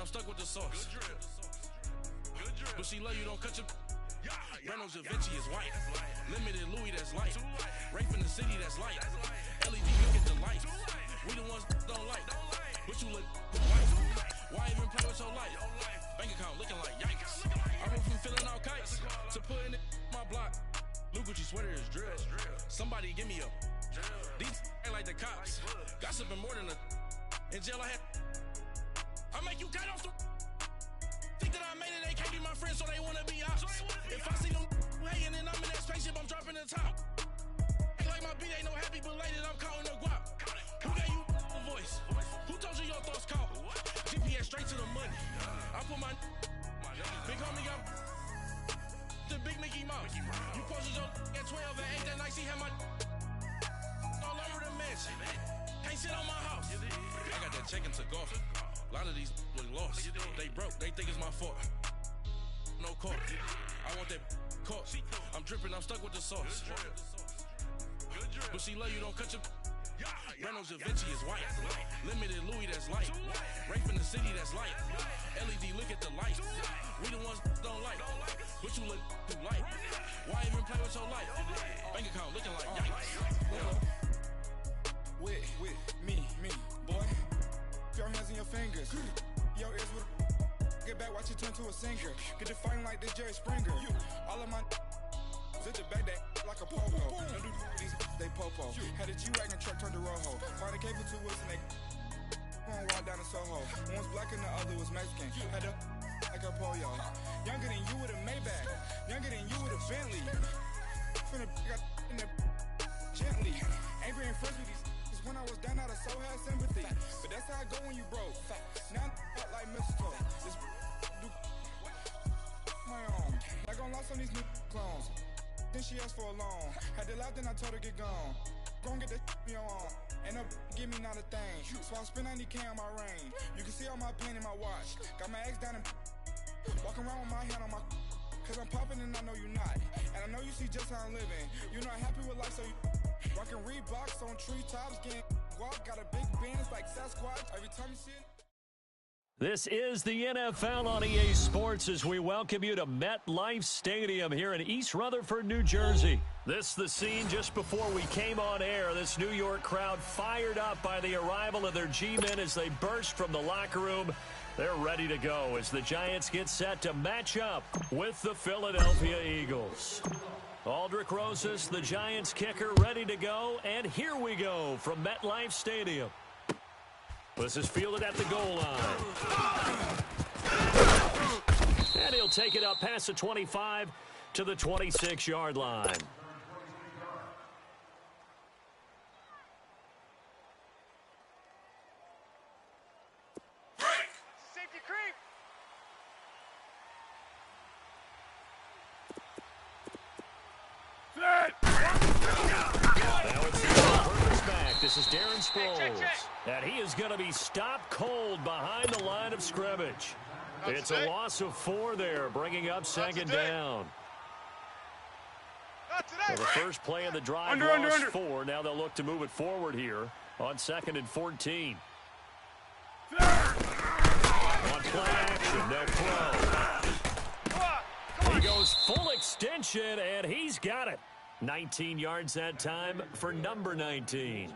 I'm stuck with the sauce. But she love you, don't cut your... Breno Da Vinci is white. Limited Louis, that's light. Rafe in the city, that's light. LED, look at the light. We the ones don't like. But you look white. Why even play with your life? Bank account looking like yikes. I went from filling out kites to putting it in my block. New Gucci sweater is drill. Somebody give me a... These ain't like the cops. Gossiping more than a... In jail I had... I make you cut off the... Think that I made it, they can't be my friends, so they wanna be ops. If I see them hating and I'm in that spaceship, I'm dropping the top. Ain't like my beat ain't no happy belated, I'm counting the guap. Who gave you a voice? Who told you your thoughts count? GPS straight to the money. I put my big homie got the big Mickey Mouse. You posted your at 12 and 8 that night, she had my all over the mansion. Can't sit on my house. I got that check into golf. A lot of these was lost. They broke, they think it's my fault. No court. I want that caught. I'm dripping, I'm stuck with the sauce. But she love you, don't cut your... Breno Da Vinci is white. Limited Louis, that's light. Rafe in the city, that's light. LED, look at the light. We the ones don't like. But you look too light. Why even play with your life? Bank account looking like yikes. With me, boy. Your hands in your fingers. Your ears with get back, watch you turn to a singer. Get to fighting like this Jerry Springer. All of my sit the back that like a popo. Don't do these they popo. Had a G-Wagon truck turned to Rojo. Find a cable 2 wheels and they going wild down in Soho. One was black and the other was Mexican. Had a like a pollo. Younger than you with a Maybach. Younger than you with a Bentley. Finna got in the gently. Ain't being friends with these. When I was down out of so had sympathy. But that's how I go when you broke. Now I'm like mistletoe. This do my own. Not gonna lost on these new clones. Then she asked for a loan. Had to laugh, then I told her get gone. Gon' get that me on. Ain't no give me not a thing. So I spend 90K on my range. You can see all my pain in my watch. Got my ex down and walking around with my hand on my. Cause I'm popping and I know you not. And I know you see just how I'm living. You're not happy with life, so you rockin' Reeboks on treetops, getting guap, got a big Benz like Sasquatch. Every time you see it. This is the NFL on EA Sports as we welcome you to MetLife Stadium here in East Rutherford, New Jersey. This the scene just before we came on air. This New York crowd fired up by the arrival of their G-men as they burst from the locker room. They're ready to go as the Giants get set to match up with the Philadelphia Eagles. Aldrick Rosas, the Giants kicker, ready to go. And here we go from MetLife Stadium. This is fielded at the goal line. And he'll take it up past the 25 to the 26-yard line. Safety creep. Now it's the purpose back. This is Darren Sproles. And he is going to be stopped cold behind the line of scrimmage. It's a loss of 4 there, bringing up second down. So the first play of the drive lost 4. Now they'll look to move it forward here on 2nd and 14. On play action, they'll throw. He goes full extension, and he's got it. 19 yards that time for number 19.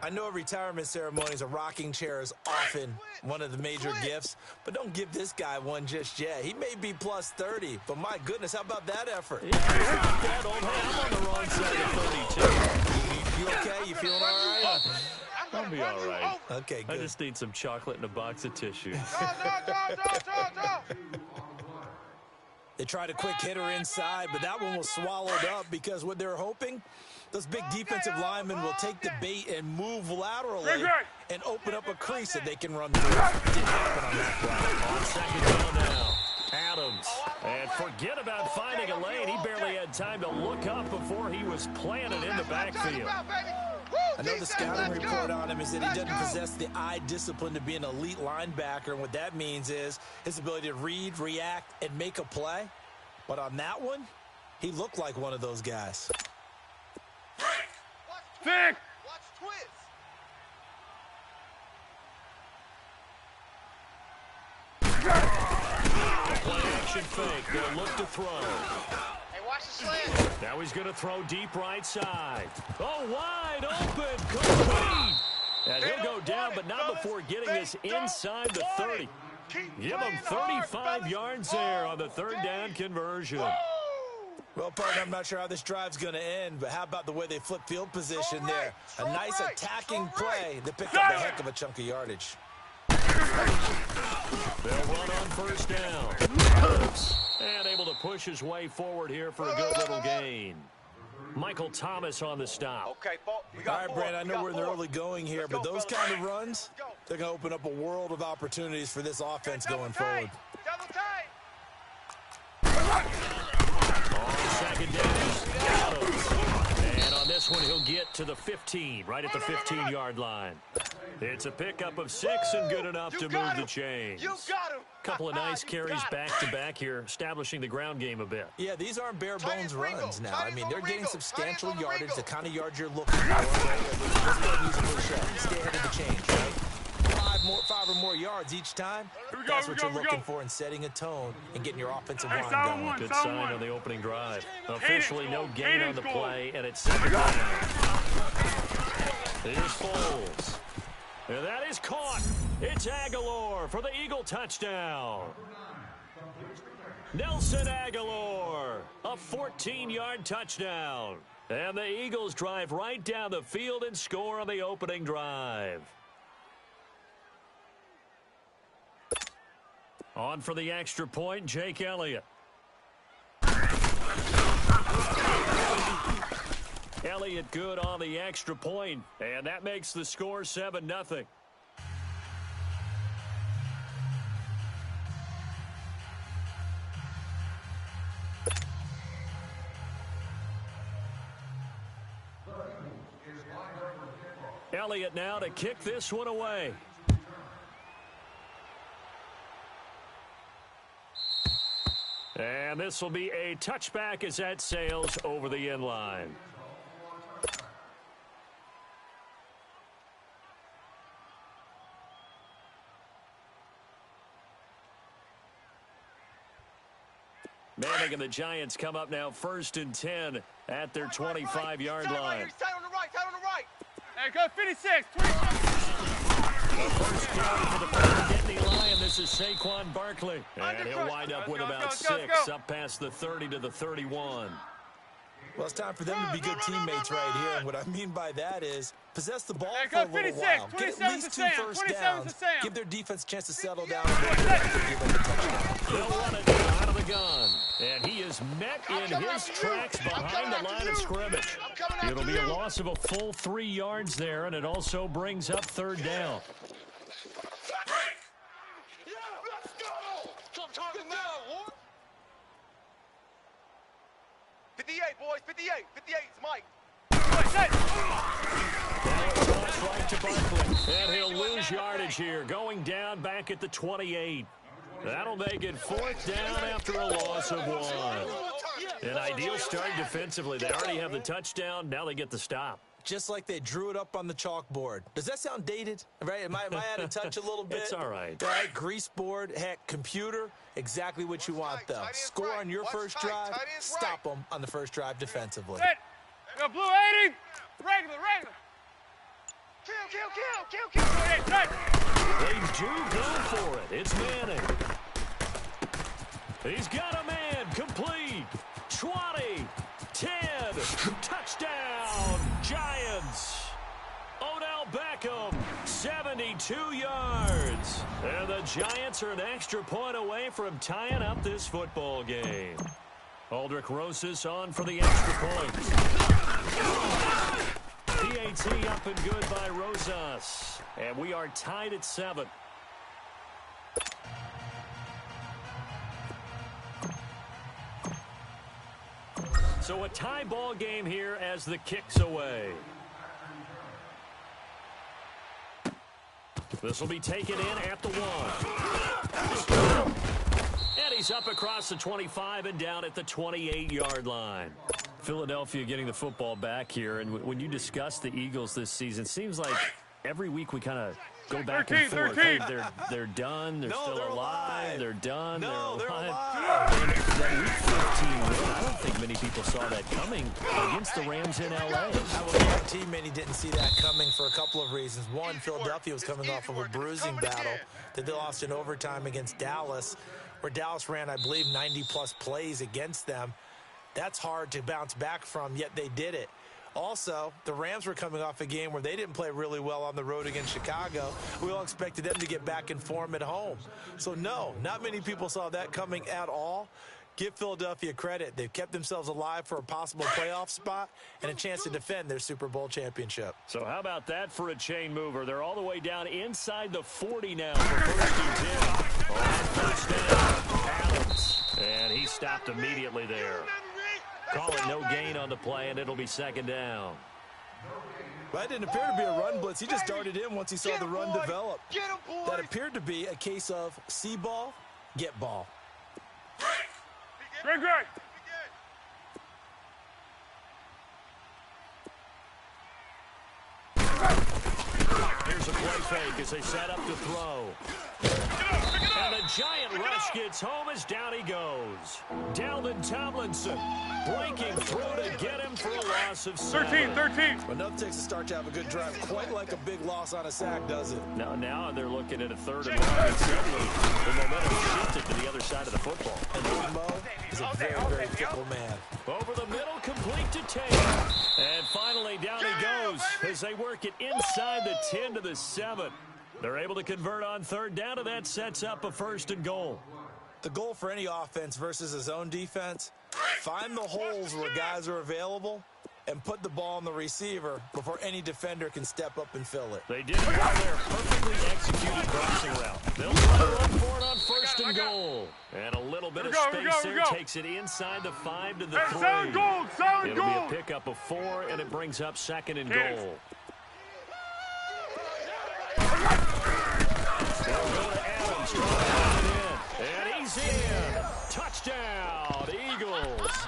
I know retirement ceremonies, a rocking chair is often one of the major gifts, but don't give this guy one just yet. He may be plus 30, but my goodness, how about that effort? Yeah, that old man. I'm on the wrong side of 32. You okay? You feeling all right? I'll be all right. Okay, good. I just need some chocolate and a box of tissues. They tried a quick hitter inside, but that one was swallowed up because what they're hoping, those big defensive linemen will take the bait and move laterally and open up a crease that they can run through. Didn't happen on that play. On second down now, Adams. And forget about finding a lane. He barely had time to look up before he was planted in the backfield. I know the scouting report on him is that he doesn't possess the eye discipline to be an elite linebacker, and what that means is his ability to read, react, and make a play. But on that one, he looked like one of those guys. Watch twist. Play-action fake. They'll look to throw. Hey, watch the slant. Now he's going to throw deep right side. Oh, wide open. Complete. And he'll go down, but not before getting this inside the 30. Give him 35 yards there on the third down conversion. Well, partner, I'm not sure how this drive's going to end, but how about the way they flip field position there? A nice attacking play that picked up a heck of a chunk of yardage. They'll run on first down. And able to push his way forward here for a good little gain. Michael Thomas on the stop. Okay, Paul. All right, Brand, I know we're in the early going here, but those kind of runs, they're going to open up a world of opportunities for this offense going forward. Double tight. On second down, and on this one, he'll get to the 15, right at the 15-yard line. It's a pickup of 6 and good enough to move the chains. You got him. Couple of nice carries back-to-back here, establishing the ground game a bit. Yeah, these aren't bare-bones runs now. I mean, they're getting substantial yardage, the kind of yards you're looking for. Let's go use a little shot. Stay ahead of the change, right? 5 or more yards each time. That's what you're looking for in setting a tone and getting your offensive line going. Good sign on the opening drive. Officially no gain on the play, and it's second down. Here's Foles. And that is caught. It's Aguilar for the Eagle touchdown. Nelson Aguilar, a 14-yard touchdown. And the Eagles drive right down the field and score on the opening drive. On for the extra point, Jake Elliott. Elliott good on the extra point, and that makes the score 7-0. Elliott now to kick this one away. And this will be a touchback as that sails over the end line. Manning and the Giants come up now 1st and 10 at their 25-yard line. Tight on the right, tight on the right. There you go, 56, 26. First down for the Nittany Lion. This is Saquon Barkley. And he'll wind up with about 6 up past the 30 to the 31. Well, it's time for them to be good teammates right here. And what I mean by that is possess the ball for a little while. Get at least 2 first downs. Give their defense a chance to settle down. They'll run it out of the gun. And he is met in his tracks behind the line of scrimmage. It'll be a loss of a full 3 yards there, and it also brings up 3rd down. 58, boys, 58, 58, it's Mike. Right to Barkley, and he'll lose yardage here, going down back at the 28. That'll make it 4th down after a loss of 1. An ideal start defensively. They already have the touchdown. Now they get the stop. Just like they drew it up on the chalkboard. Does that sound dated? Right? Am I out of touch a little bit? It's all right. Right? Grease board, heck, computer, exactly what you want, though. Score on your first drive, stop them on the first drive defensively. Go blue 80. Regular. Kill. They do go for it. It's Manning. He's got a man. Complete. 20. 10. Touchdown. Giants. Odell Beckham. 72 yards. And the Giants are an extra point away from tying up this football game. Aldrich Rosas on for the extra point. PAT up and good by Rosas. And we are tied at 7. So a tie ball game here as the kick's away. This will be taken in at the 1. And he's up across the 25 and down at the 28-yard line. Philadelphia getting the football back here. And when you discuss the Eagles this season, it seems like every week we kind of go back and forth. Hey, they're done. They're still alive. They're done. No, they're alive. that Week 15 win. I don't think many people saw that coming against the Rams in L.A. I will guarantee many didn't see that coming for a couple of reasons. One, Philadelphia was coming off of a bruising battle that they lost in overtime against Dallas, where Dallas ran, I believe, 90-plus plays against them. That's hard to bounce back from, yet they did it. Also, the Rams were coming off a game where they didn't play really well on the road against Chicago. We all expected them to get back in form at home. So, no, not many people saw that coming at all. Give Philadelphia credit. They've kept themselves alive for a possible playoff spot and a chance to defend their Super Bowl championship. So how about that for a chain mover? They're all the way down inside the 40 now for first and 10. On first down, Adams. And he stopped immediately there. Call it no gain on the play, and it'll be second down. Well, that didn't appear to be a run blitz. He just darted in once he saw the run develop. That appeared to be a case of see ball, get ball. Great. Here's a play fake as they set up to throw. And the giant rush gets home as down he goes. Dalvin Tomlinson breaking through to get him for a loss of 7. 13. Enough takes a start to have a good drive. Quite like a big loss on a sack, does it? Now they're looking at a 3rd and long, and suddenly the momentum shifted to the other side of the football. And Old Mo is a very, very fickle man. Over the middle, complete to Taylor. And finally, down he goes as they work it inside the 10 to the 7. They're able to convert on 3rd down, and that sets up a 1st and goal. The goal for any offense versus his own defense, find the holes where guys are available and put the ball on the receiver before any defender can step up and fill it. They did it well there. Perfectly executed crossing route. They'll run for it on 1st and goal. And a little bit of space there takes it inside the 5 to the 3. Solid goal. It'll be a pickup of 4, and it brings up 2nd and goal. They'll go to Adams. And he's in. Touchdown, Eagles.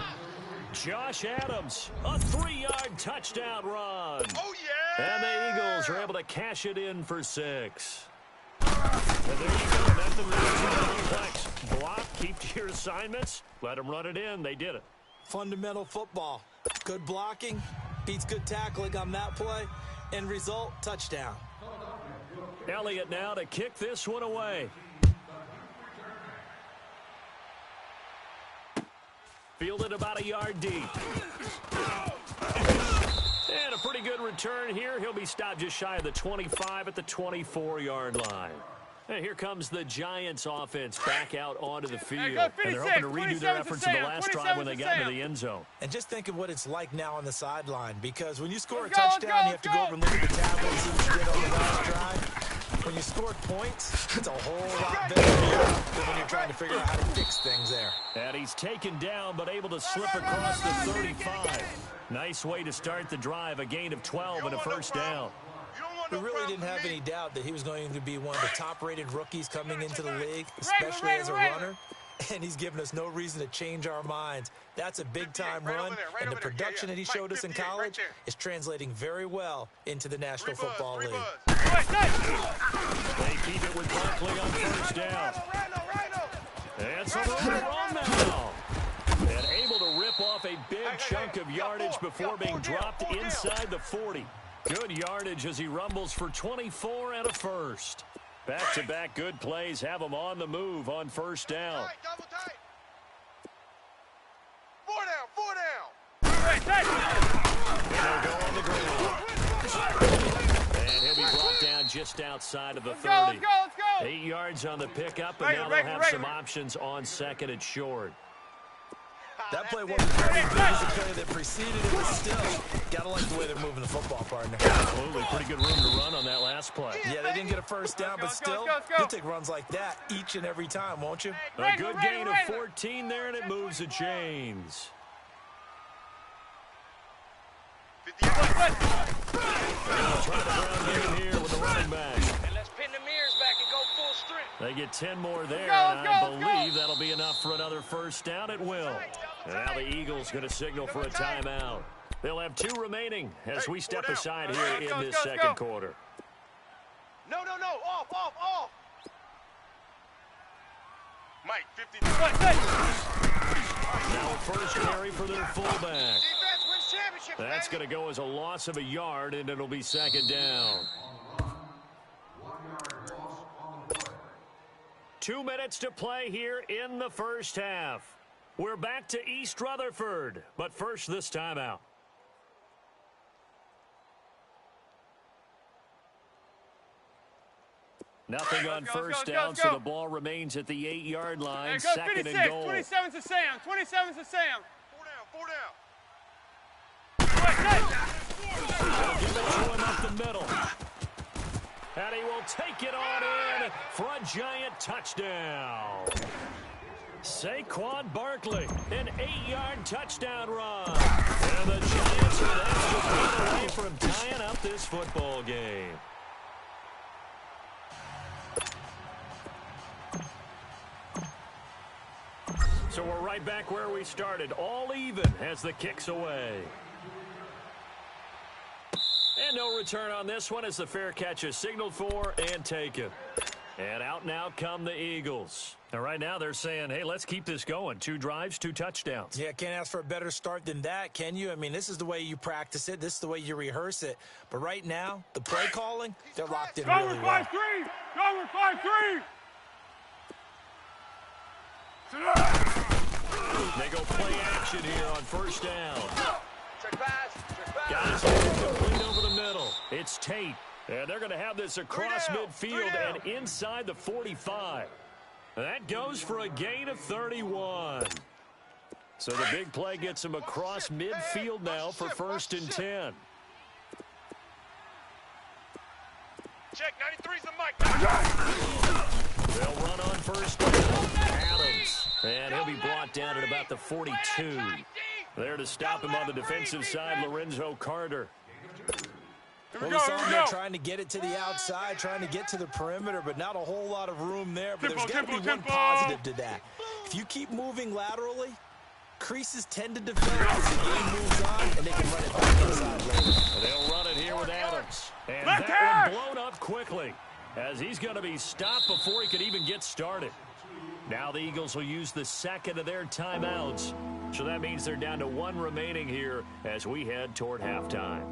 Josh Adams, a 3-yard touchdown run. Oh, yeah! And the Eagles are able to cash it in for 6. And there you go. Nothing really complex. Block, keep to your assignments, let them run it in. They did it. Fundamental football. Good blocking, beats good tackling on that play. End result, touchdown. Elliott now to kick this one away. Fielded about a yard deep. And a pretty good return here. He'll be stopped just shy of the 25 at the 24-yard line. And here comes the Giants offense back out onto the field. And they're hoping to redo their efforts in the last drive when they got into the end zone. And just think of what it's like now on the sideline, because when you score a touchdown, you have to go over and look at the tablet and see what you did on the last drive. When you scored points, it's a whole lot better than when you're trying to figure out how to fix things there. And he's taken down, but able to slip across the 35. Nice way to start the drive, a gain of 12 and a 1st down. We really didn't have any doubt that he was going to be one of the top-rated rookies coming into the league, especially as a runner. And he's given us no reason to change our minds. That's a big-time run, and the production that he showed us in college is translating very well into the National Football League. They keep it with Barkley on 1st down. And some room to run now. And able to rip off a big chunk of yardage before being dropped inside the 40. Good yardage as he rumbles for 24 and a 1st. Back-to-back good plays have him on the move on 1st down. Double tight. 4 down. And they'll go on the ground. And he'll be brought down just outside of the 30. Let's go. 8 yards on the pickup, and now they'll have some options on 2nd and short. That play wasn't very good as the play that preceded it, but still, gotta like the way they're moving the football, partner. Absolutely, pretty good room to run on that last play. Yeah, they didn't get a 1st down, but still, you'll take runs like that each and every time, won't you? A good gain of 14 there, and it moves the chains. And they'll try the ground game here with the running back. And let's pin the mirrors back and go full strength. They get 10 more there, and I believe that'll be enough for another 1st down. It will. And now the Eagles going to signal for a timeout. They'll have 2 remaining as we step aside here in this second quarter. No. Off. Mike, 50. Now a first carry for their fullback. Defense wins championship, That's baby. going to go as a loss of a yard, and it'll be second down. 2 minutes to play here in the first half. We're back to East Rutherford, but first this timeout. Nothing on first down, so the ball remains at the 8-yard line. Hey, go Second 56, and goal. 27's to Sam. 27's to Sam. 4 down. They'll give it to him up the middle. And he will take it on in for a giant touchdown. Saquon Barkley, an 8-yard touchdown run. And the Giants are just away from tying up this football game. So we're right back where we started, all even as the kick's away. And no return on this one as the fair catch is signaled for and taken. And out now come the Eagles. Now right now they're saying, hey, let's keep this going. 2 drives, 2 touchdowns. Yeah, can't ask for a better start than that, can you? I mean, this is the way you practice it. This is the way you rehearse it. But right now, the play calling, they're locked in really well. 5-3. Go with 5-3. They go play action here on first down. Check pass. Guys, complete over the middle. It's Tate. And they're going to have this across midfield and inside the 45. That goes for a gain of 31. So the big play gets him across midfield now for first and 10. Check, 93's the mic. They'll run on first down. Adams. And he'll be brought down at about the 42. There to stop him on the defensive side, Lorenzo Carter. Well, we saw him there trying to get it to the outside, trying to get to the perimeter, but not a whole lot of room there. But there's got to be one positive to that. If you keep moving laterally, creases tend to develop as the game moves on, and they can run it back inside later. They'll run it here with Adams. And that one blown up quickly as he's going to be stopped before he could even get started. Now the Eagles will use the second of their timeouts. So that means they're down to 1 remaining here as we head toward halftime.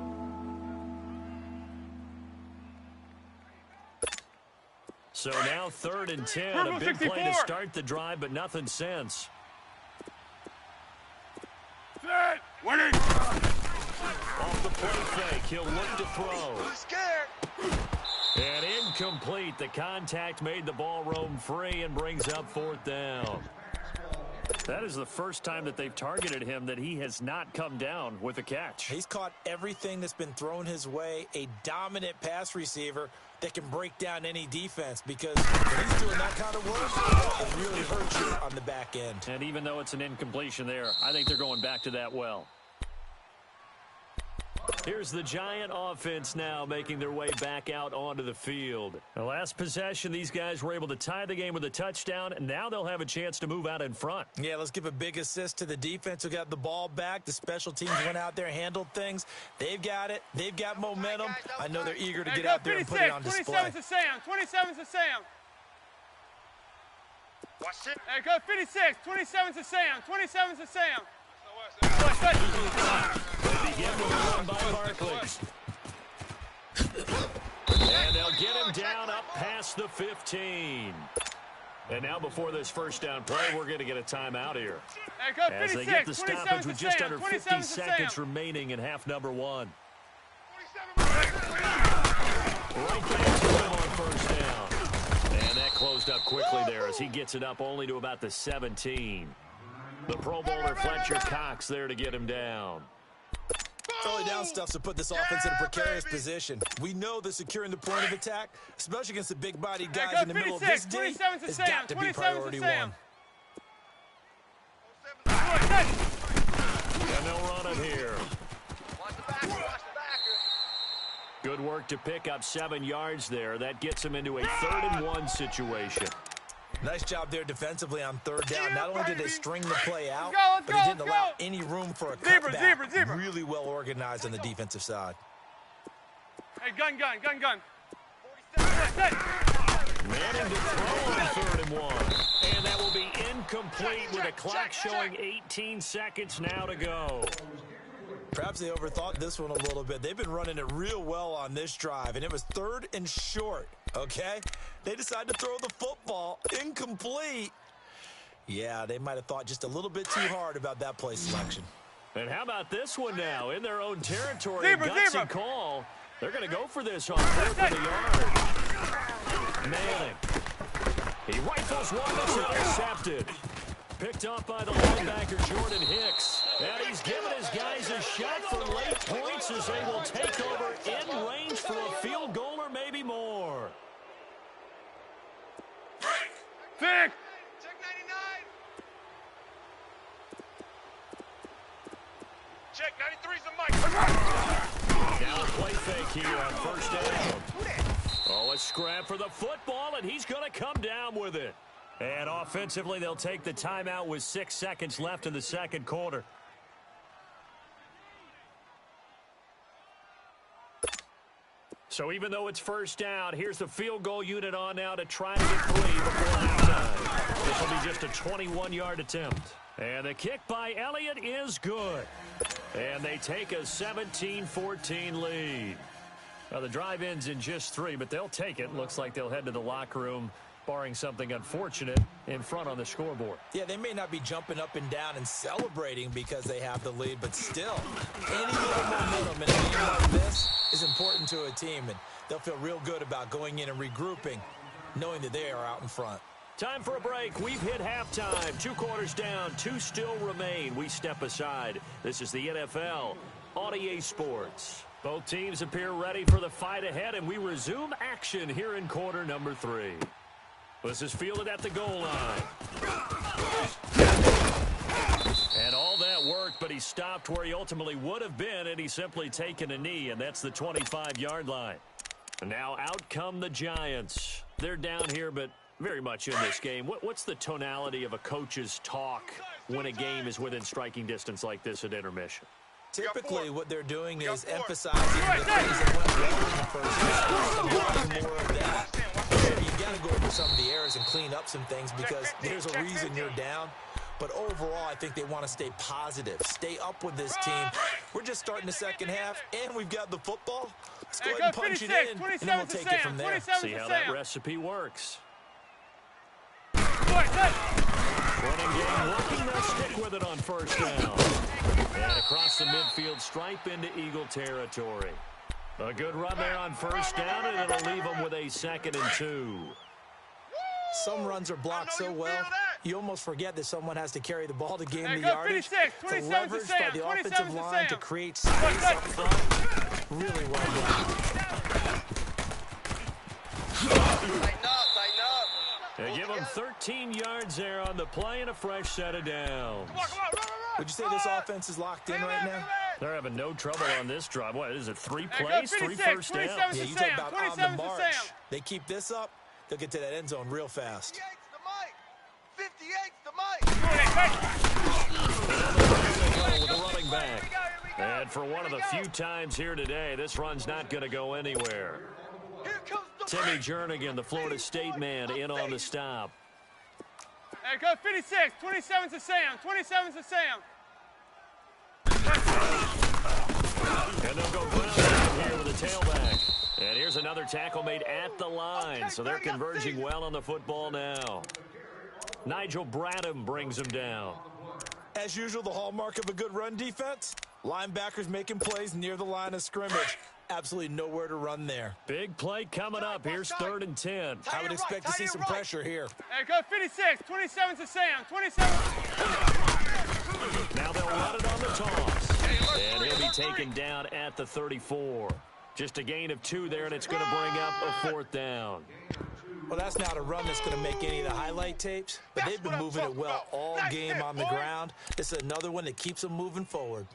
So now 3rd and 10, a big play to start the drive, but nothing since. Winning. Off the play fake, he'll look to throw. Scared. And incomplete. The contact made the ball roam free and brings up 4th down. That is the first time that they've targeted him that he has not come down with a catch. He's caught everything that's been thrown his way, a dominant pass receiver that can break down any defense, because when he's doing that kind of work, it really hurts you on the back end. And even though it's an incompletion there, I think they're going back to that well. Here's the Giant offense now making their way back out onto the field. The last possession, these guys were able to tie the game with a touchdown, and now they'll have a chance to move out in front. Yeah, let's give a big assist to the defense who got the ball back. The special teams went out there, handled things. They've got it. They've got momentum. I know they're eager to get out there and put it on display. 27's to Sam. 27's to Sam. Watch it. Hey, go 56. 27's to Sam. 27's to Sam. They begin with a run by Barkley. And they'll get him down up past the 15. And now before this first down play, we're going to get a timeout here. Hey, go 56. As they get the stoppage with just under 50 to seconds Sam. remaining in half number 1. 47. Right back to him on first down. And that closed up quickly there as he gets it up only to about the 17. The Pro Bowler Fletcher Cox there to get him down. Early down stuff to put this offense in a precarious position. We know that securing the point of attack, especially against the big-bodied guys go in the middle of 56, this D, 27 to has Sam, got to be 27 to priority Sam. 1. And they'll run it here. Watch the backer. Watch the backer. Good work to pick up 7 yards there. That gets them into a 3rd and 1 situation. Nice job there defensively on 3rd down. Not only did they string the play out, Let's but go, they didn't let's allow go. any room for a Zebra, cutback. zebra. Really well organized on the defensive side. Hey, gun. Manning to throw on 3rd and 1. And that will be incomplete with the clock showing 18 seconds now to go. Perhaps they overthought this one a little bit. They've been running it real well on this drive, and it was 3rd and short, okay? They decided to throw the football incomplete. Yeah, they might have thought just a little bit too hard about that play selection. And how about this one now? In their own territory, Zebra, gutsy zebra. call. They're going to go for this on 4th of the yard. Manning. He rifles one that's intercepted. Picked up by the linebacker, Jordan Hicks. And he's given his guys a shot for late points as they will take over in range for a field goal or maybe more. Thick. Check 99. Check 93's the mic. Now a play fake here on 1st down. Oh, a scrap for the football, and he's going to come down with it. And offensively, they'll take the timeout with 6 seconds left in the second quarter. So even though it's 1st down, here's the field goal unit on now to try to get 3 before halftime. This will be just a 21-yard attempt. And the kick by Elliott is good. And they take a 17-14 lead. Now, the drive ends in just 3, but they'll take it. Looks like they'll head to the locker room, barring something unfortunate, in front on the scoreboard. Yeah, they may not be jumping up and down and celebrating because they have the lead, but still, any little momentum in a game like this is important to a team, and they'll feel real good about going in and regrouping, knowing that they are out in front. Time for a break. We've hit halftime. 2 quarters down, 2 still remain. We step aside. This is the NFL on EA Sports. Both teams appear ready for the fight ahead, and we resume action here in quarter number 3. This is fielded at the goal line. And all that worked, but he stopped where he ultimately would have been, and he's simply taken a knee, and that's the 25-yard line. And now out come the Giants. They're down here, but very much in this game. What's the tonality of a coach's talk when a game is within striking distance like this at intermission? Typically, what they're doing is emphasizing the things that went well in the first half and wanting more of that. You've got to go over some of the errors and clean up some things because there's a reason you're down. But overall, I think they want to stay positive, stay up with this team. We're just starting the second half, and we've got the football. Let's go ahead and punch it in, and then we'll take it from there. See how that recipe works. Running game working. They'll stick with it on 1st down. And across the midfield stripe into Eagle territory. A good run there on 1st down, and it'll leave them with a 2nd and 2. Some runs are blocked so well, you almost forget that someone has to carry the ball to gain the yardage. The leverage by the offensive line to create space up front. Really well done. Tighten up. They give them 13 yards there on the play and a fresh set of downs. Would you say this offense is locked in right now? They're having no trouble on this drive. What is it, 3 plays, 3 first downs? Yeah, you talk about on the march. They keep this up, they'll get to that end zone real fast. 58's the mic. With the running back. And for one of the few times here today, this run's not going to go anywhere. Timmy Jernigan, the Florida State man, in on the stop. Hey, go 56. 27's a Sam. 27's a Sam. And they'll go ground down here with a tailback. And here's another tackle made at the line. So they're converging well on the football now. Nigel Bradham brings him down. As usual, the hallmark of a good run defense, linebackers making plays near the line of scrimmage. Absolutely nowhere to run there. Big play coming up. Here's 3rd and 10. I would expect to see some pressure here. Hey, go 56. 27's a Sam. 27. Now they'll run it on the toss. And he'll be taken down at the 34. Just a gain of 2 there, and it's going to bring up a 4th down. Well, that's not a run that's going to make any of the highlight tapes, but they've been moving it well all game on the ground. This is another one that keeps them moving forward.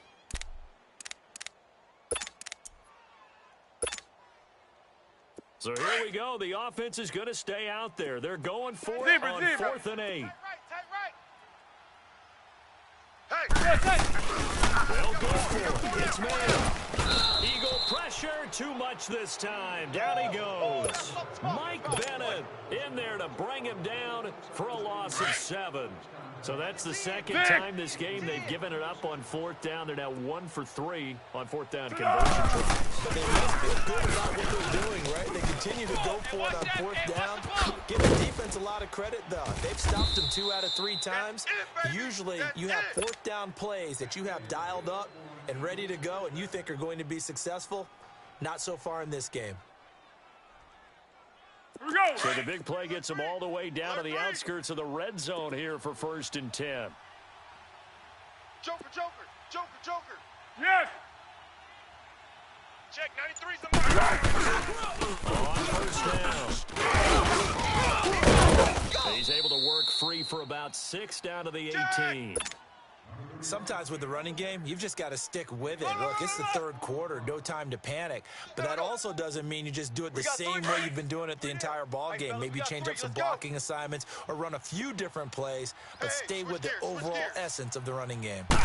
So here we go. The offense is going to stay out there. They're going for it on 4th and 8. They'll go for it. It's man. Eagle pressure, too much this time. Down he goes. Mike Bennett in there to bring him down for a loss of 7. So that's the second time this game they've given it up on 4th down. They're now 1 for 3 on 4th down conversion tries. But they must feel good about what they're doing, right? They continue to go for it on 4th down. Give the defense a lot of credit, though. They've stopped them 2 out of 3 times. Usually, you have 4th down plays that you have dialed up and ready to go and you think are going to be successful. Not so far in this game. So the big play gets them all the way down to the outskirts of the red zone here for 1st and 10. Joker, Joker, Joker, Joker. Yes. Check 93's the mark. On 1st down. He's able to work free for about 6 down to the 18. Sometimes with the running game, you've just got to stick with it. Look, it's the 3rd quarter, no time to panic. But that also doesn't mean you just do it the same way you've been doing it the entire ball game. Maybe change up some blocking assignments or run a few different plays, but stay with the overall essence of the running game. The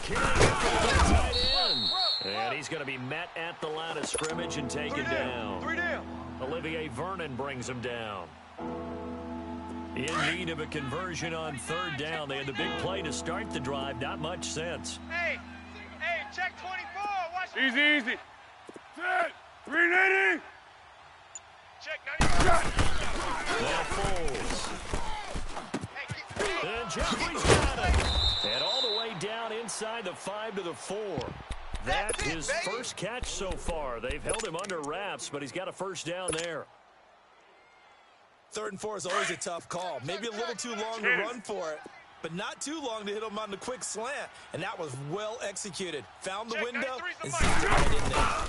kick tight end. And he's going to be met at the line of scrimmage and taken down. 3 down. Olivier Vernon brings him down. In need of a conversion on 3rd down. They had the big play to start the drive. Not much sense. Hey, check 24. Watch it. Easy, easy. Set. 380. Check 93. Now Foles. And Jeffrey's got it. And all the way down inside the 5 to the 4. That is first catch so far. They've held him under wraps, but he's got a 1st down there. 3rd and 4 is always a tough call. Maybe a little too long to run for it, but not too long to hit him on the quick slant. And that was well executed. Found the window and zipped it right in there.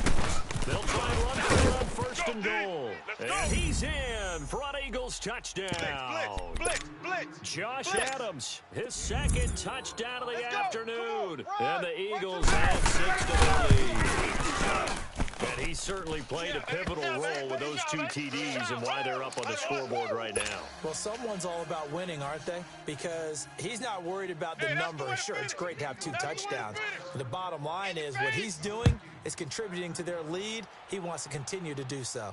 They'll try and run for it on 1st and goal. And he's in for an Eagles touchdown. Blitz. Josh Adams, his 2nd touchdown of the afternoon. And the Eagles have 6 to the lead. And he certainly played a pivotal role with those 2 TDs and why they're up on the scoreboard right now. Well, someone's all about winning, aren't they? Because he's not worried about the number. Sure, it's great to have 2 touchdowns. But the bottom line is what he's doing is contributing to their lead. He wants to continue to do so.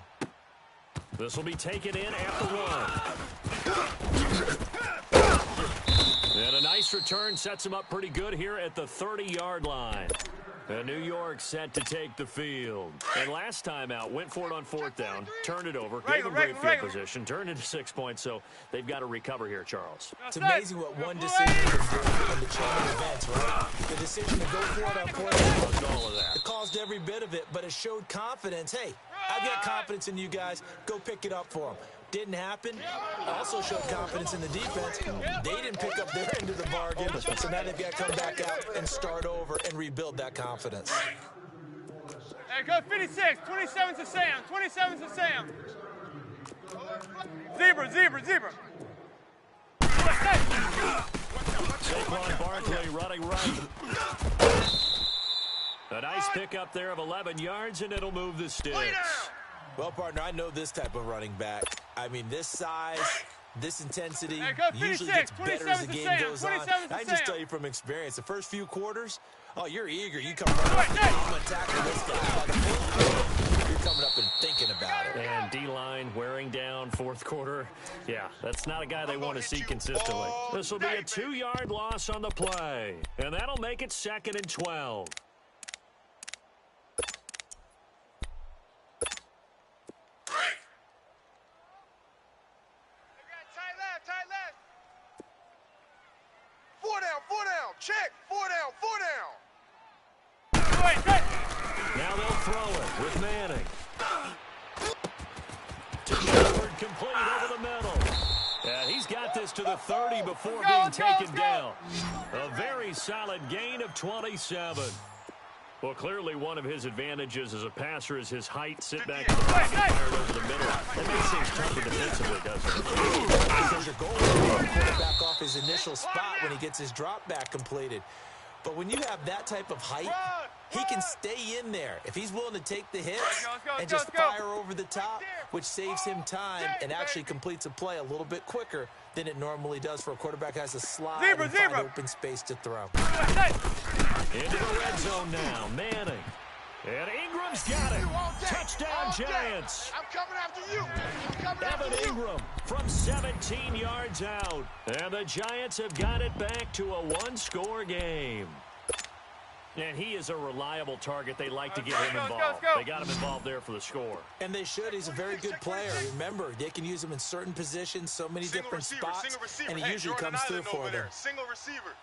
This will be taken in at the 1. And a nice return sets him up pretty good here at the 30-yard line. And New York set to take the field. And last time out, went for it on 4th down, turned it over, gave them great field position, turned into 6 points, so they've got to recover here, Charles. It's amazing what one decision can do in the chain of events, right? The decision to go for it on 4th down, all of that. it caused every bit of it, but it showed confidence. Hey, I've got confidence in you guys. Go pick it up for them. Didn't happen. Also showed confidence in the defense. They didn't pick up their end of the bargain, so now they've got to come back out and start over and rebuild that confidence. Hey, go 56. 27's to Sam. 27's to Sam. Zebra. Saquon Barkley running right. A nice pickup there of 11 yards, and it'll move the sticks. Well, partner, I know this type of running back. I mean, this size, this intensity usually gets better as the game goes on. I just tell you from experience, the first few quarters, oh, you're eager. You come right up, I'm going to tackle this guy. By the 4th quarter, you're coming up and thinking about it. And D-line wearing down 4th quarter. Yeah, that's not a guy they want to see consistently. This will be a 2-yard loss on the play. And that'll make it 2nd and 12. Four down, check, 4 down. Now they'll throw it with Manning. To Shepard, complete over the middle. And he's got this to the 30 before being taken down. A very solid gain of 27. Well, clearly one of his advantages as a passer is his height. Sit back in the pocket, fired over the middle. That makes things tougher defensively, doesn't it? Because your goal is to get the quarterback off his initial spot when he gets his drop back completed. But when you have that type of height, he can stay in there. If he's willing to take the hits and just fire over the top, which saves him time and actually completes a play a little bit quicker than it normally does for a quarterback who has to slide Zebra, and zebra. find open space to throw. Into the red zone now. Manning. And Ingram's got it. Touchdown, Giants. I'm coming after you. I'm coming Evan after you. Ingram from 17 yards out. And the Giants have got it back to a one-score game. And he is a reliable target. They like to get him involved. Let's go. They got him involved there for the score. And they should. He's a very good player. Remember, they can use him in certain positions, so many different spots, and he usually comes through for them. Single receiver.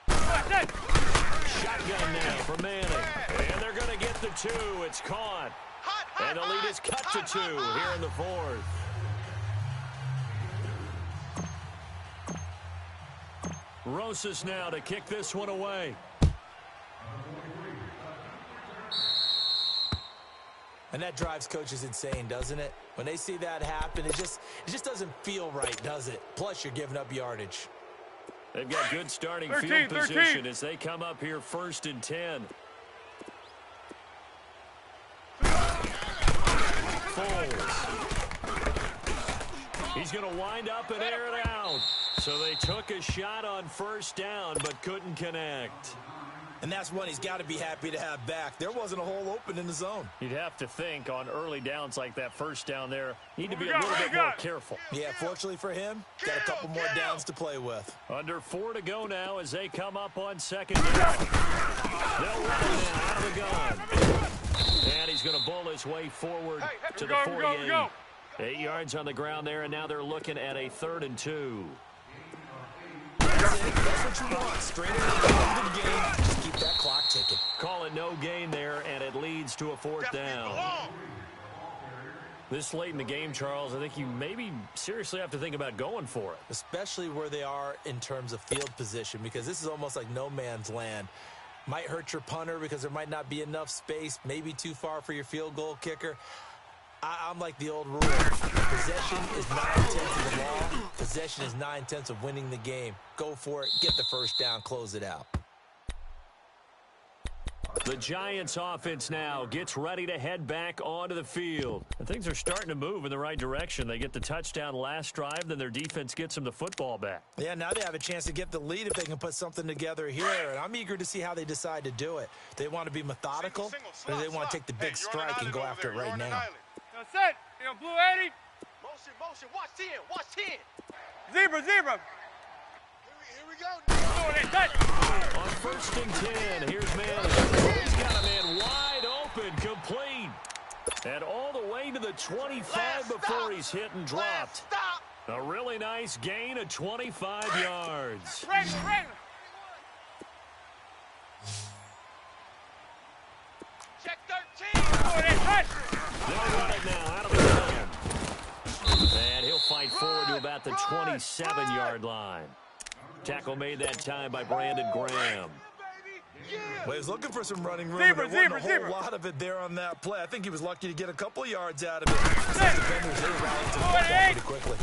Shotgun now for Manning. And they're going to get the 2. It's caught. And the lead is cut to 2 here in the fourth. Rosas now to kick this one away. And that drives coaches insane, doesn't it? When they see that happen, it just doesn't feel right, does it? Plus, you're giving up yardage. They've got good starting 13, field 13. position as they come up here 1st and 10. Foles. He's going to wind up and air it out. So they took a shot on 1st down but couldn't connect. And that's one he's got to be happy to have back. There wasn't a hole open in the zone. You'd have to think on early downs like that 1st down there, you need to be a little bit more careful. Yeah, fortunately for him, got a couple more downs to play with. Under 4 to go now as they come up on 2nd down. They'll run it now out of the gun. And he's going to bull his way forward to the 48. 8 yards on the ground there, and now they're looking at a 3rd and 2. That's what you want. Straight into the end of the game. Just keep that clock ticking. Call it no gain there, and it leads to a 4th down. This late in the game, Charles, I think you maybe seriously have to think about going for it. Especially where they are in terms of field position, because this is almost like no man's land. Might hurt your punter because there might not be enough space, maybe too far for your field goal kicker. I'm like the old rule. Possession is 9/10 of the law. Possession is 9/10 of winning the game. Go for it. Get the 1st down. Close it out. The Giants offense now gets ready to head back onto the field. And things are starting to move in the right direction. They get the touchdown last drive, then their defense gets them the football back. Yeah, now they have a chance to get the lead if they can put something together here. And I'm eager to see how they decide to do it. They want to be methodical, or do they want to take the big strike and go after it right now? Set. You know, blue 80. Motion. Watch 10. Watch 10. Zebra. Here we go. On 1st and 10, here's Manning. He's got a man wide open, complete. And all the way to the 25 before he's hit and dropped. A really nice gain of 25 yards. Regular. Check 13. They'll run it now out of the gun. And he'll fight forward to about the 27-yard line. Tackle made that time by Brandon Graham. Well, he was looking for some running room. Zebra, There wasn't zebra, a whole lot of it there on that play. I think he was lucky to get a couple of yards out of it. Some defenders, they rallied to the football pretty quickly.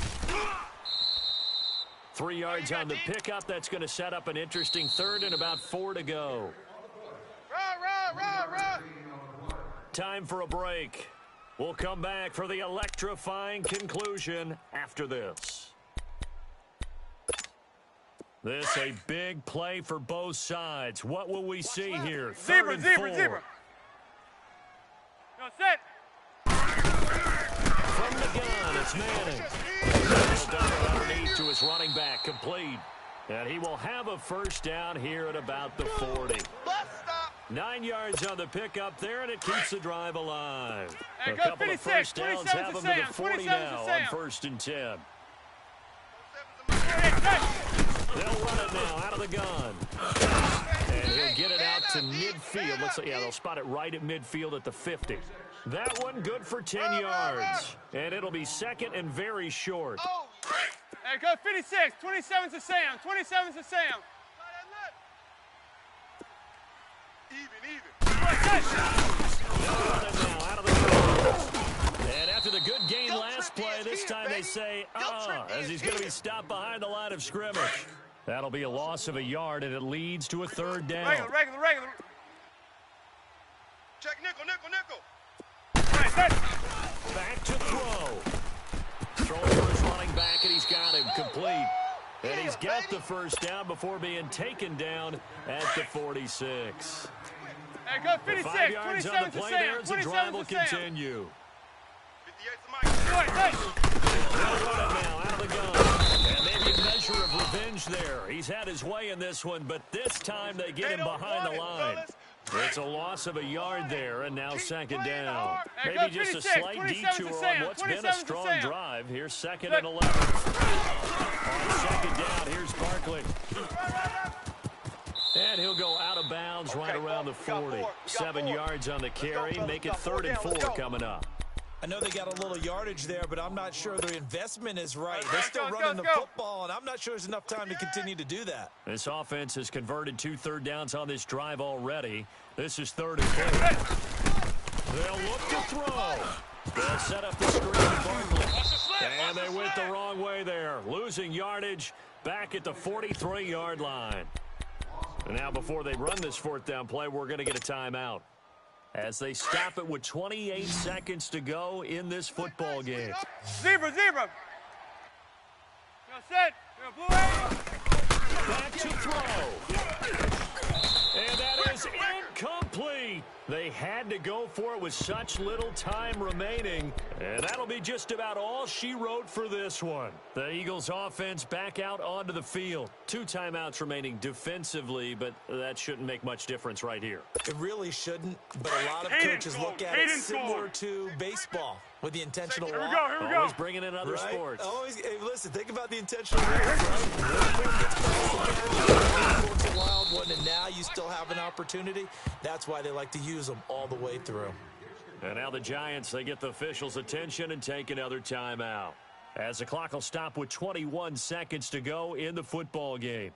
3 yards on the pickup. That's going to set up an interesting 3rd and about 4 to go. Run. Time for a break. We'll come back for the electrifying conclusion after this. This a big play for both sides. What will we see here? 3rd and 4. Zebra. No, set. From the gun, it's Manning. He'll dump it underneath to his running back, complete. And he will have a 1st down here at about the 40. 9 yards on the pickup there, and it keeps the drive alive. Hey, A go couple of 56, first downs 27 have to them to Sam, the 40 27 now to on Sam. 1st and 10. Set. They'll run it now out of the gun. And he'll get it out to midfield. Looks like, yeah, they'll spot it right at midfield at the 50. That one good for 10 yards. And it'll be 2nd and very short. Hey, go 56, 27 to Sam, 27 to Sam. Even. They'll run it now out of the gun. And after the good gain last play, this time they say, as he's going to be stopped behind the line of scrimmage. That'll be a loss of a yard, and it leads to a 3rd down. Regular. Check nickel. Right, set. Back to throw. Throwing for his running back, and he's got him complete. And he's got the first down before being taken down at the 46. Hey, go 56, 5 yards on the play there as the drive will continue. They'll run it now out of the gun. And maybe a measure of revenge there. He's had his way in this one, but this time they get him behind the line. It's a loss of a yard there, and now second down. Maybe just a slight detour on what's been a strong drive. Here's second and 11. On second down, here's Barkley. And he'll go out of bounds right around the 40. 7 yards on the carry. Make it 3rd and 4 coming up. I know they got a little yardage there, but I'm not sure their investment is right. They're still running the football, and I'm not sure there's enough time to continue to do that. This offense has converted 2 third downs on this drive already. This is 3rd and 4. They'll look to throw. They'll set up the screen to Barkley. And they went the wrong way there. Losing yardage back at the 43-yard line. And now before they run this 4th down play, we're going to get a timeout, as they stop it with 28 seconds to go in this football game. Zebra. You're set. You're blue area. Back to throw. And that is incomplete. They had to go for it with such little time remaining. And that'll be just about all she wrote for this one. The Eagles offense back out onto the field. 2 timeouts remaining defensively, but that shouldn't make much difference right here. It really shouldn't, but a lot of coaches look at it similar to baseball with the intentional walk. Here we go. Always bringing in other sports. Always, hey, listen, think about the intentional walk, right? It's a wild one, and now you still have an opportunity. That's why they like to use them all the way through. And now the Giants, they get the officials' attention and take another timeout, as the clock will stop with 21 seconds to go in the football game.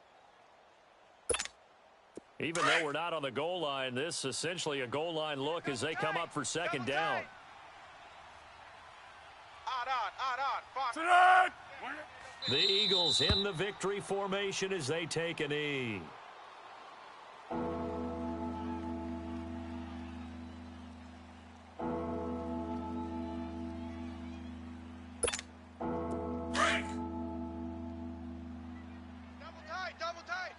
Even though we're not on the goal line, this is essentially a goal line look as they come up for second down. The Eagles in the victory formation as they take a knee. Double tight.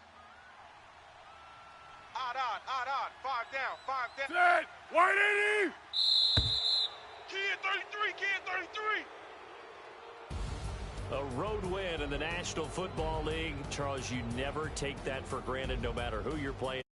Odd. 5 down. Set. 180. Kid 33. A road win in the National Football League. Charles, you never take that for granted no matter who you're playing.